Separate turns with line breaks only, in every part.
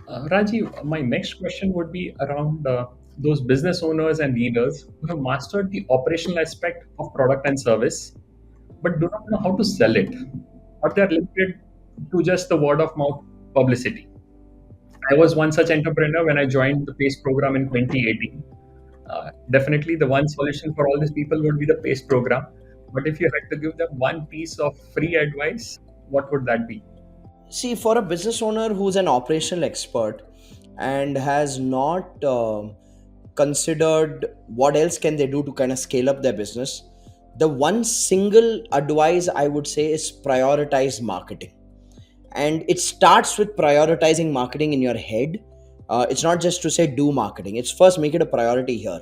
Rajiv, my next question would be around those business owners and leaders who have mastered the operational aspect of product and service, but do not know how to sell it, or they are limited to just the word of mouth publicity. I was one such entrepreneur when I joined the PACE program in 2018. Definitely, the one solution for all these people would be the PACE program. But if you had to give them one piece of free advice, what would that be?
See, for a business owner who's an operational expert and has not considered what else can they do to kind of scale up their business, the one single advice I would say is prioritize marketing. And it starts with prioritizing marketing in your head. It's not just to say do marketing, it's first make it a priority here.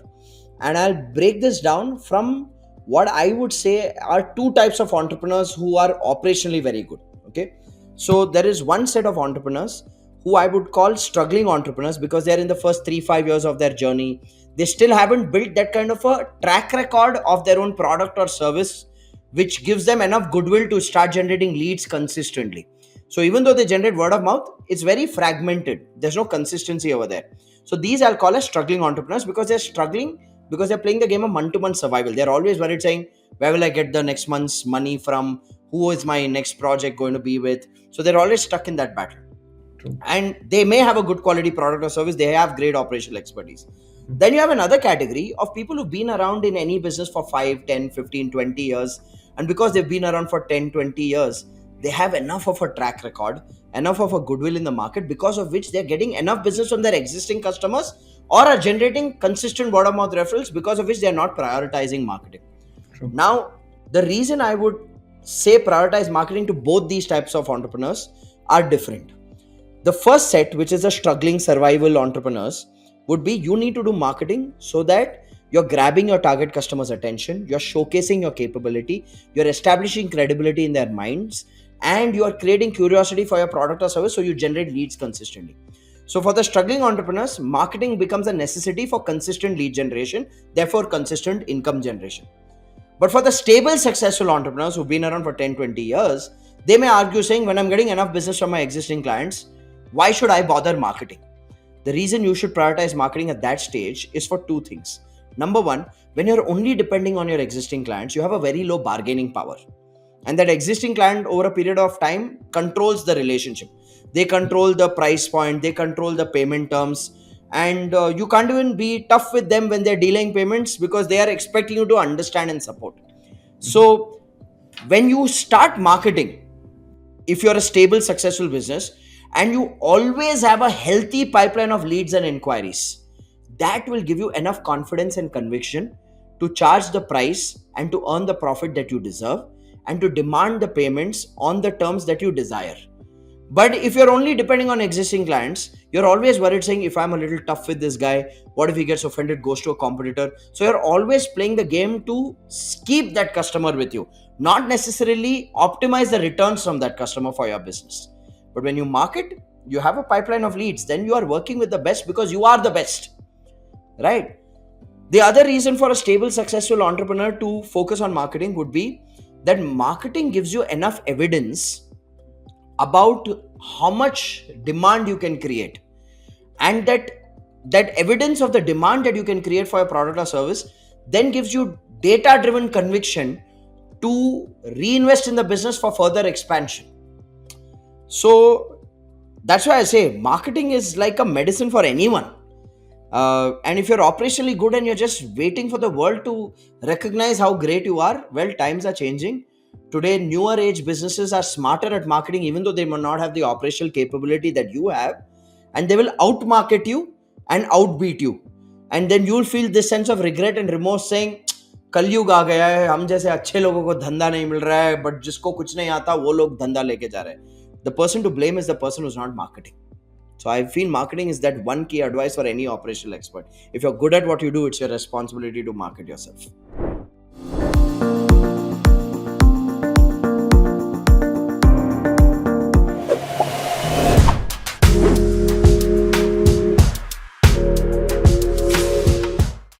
And I'll break this down from what I would say are two types of entrepreneurs who are operationally very good. Okay, so there is one set of entrepreneurs who I would call struggling entrepreneurs because they're in the first 3 5 years of their journey. They still haven't built that kind of a track record of their own product or service which gives them enough goodwill to start generating leads consistently. So even though they generate word of mouth, it's very fragmented. There's no consistency over there. So these I'll call as struggling entrepreneurs because they're struggling because they're playing the game of month-to-month survival. They're always worried saying, where will I get the next month's money from? Who is my next project going to be with? So they're always stuck in that battle.
True.
And they may have a good quality product or service. They have great operational expertise. Then you have another category of people who've been around in any business for 5, 10, 15, 20 years. And because they've been around for 10, 20 years, they have enough of a track record, enough of a goodwill in the market, because of which they're getting enough business from their existing customers or are generating consistent word of mouth referrals, because of which they're not prioritizing marketing.
True.
Now, the reason I would say prioritize marketing to both these types of entrepreneurs are different. The first set, which is the struggling survival entrepreneurs, would be you need to do marketing so that you're grabbing your target customers' attention, you're showcasing your capability, you're establishing credibility in their minds, and you are creating curiosity for your product or service so you generate leads consistently. So for the struggling entrepreneurs, marketing becomes a necessity for consistent lead generation, therefore consistent income generation. But for the stable, successful entrepreneurs who've been around for 10, 20 years, they may argue saying, when I'm getting enough business from my existing clients, why should I bother marketing? The reason you should prioritize marketing at that stage is for two things. Number one, when you're only depending on your existing clients, you have a very low bargaining power. And that existing client over a period of time controls the relationship. They control the price point, they control the payment terms, and you can't even be tough with them when they're delaying payments because they are expecting you to understand and support. So when you start marketing, if you're a stable, successful business and you always have a healthy pipeline of leads and inquiries, that will give you enough confidence and conviction to charge the price and to earn the profit that you deserve and to demand the payments on the terms that you desire. But if you're only depending on existing clients, you're always worried saying, if I'm a little tough with this guy, what if he gets offended, goes to a competitor? So you're always playing the game to keep that customer with you, not necessarily optimize the returns from that customer for your business. But when you market, you have a pipeline of leads, then you are working with the best because you are the best, right? The other reason for a stable, successful entrepreneur to focus on marketing would be that marketing gives you enough evidence about how much demand you can create, and that evidence of the demand that you can create for your product or service then gives you data driven conviction to reinvest in the business for further expansion. So that's why I say marketing is like a medicine for anyone. And if you're operationally good and you're just waiting for the world to recognize how great you are, well, times are changing. Today, newer age businesses are smarter at marketing, even though they may not have the operational capability that you have, and they will outmarket you and outbeat you. And then you'll feel this sense of regret and remorse saying, कलयुग आ गया है, हम जैसे अच्छे लोगों को धंधा नहीं मिल रहा है, बट जिसको कुछ नहीं आता वो लोग धंधा लेके जा रहे हैं. The person to blame is the person who's not marketing. So I feel marketing is that one key advice for any operational expert. If you're good at what you do, it's your responsibility to market yourself.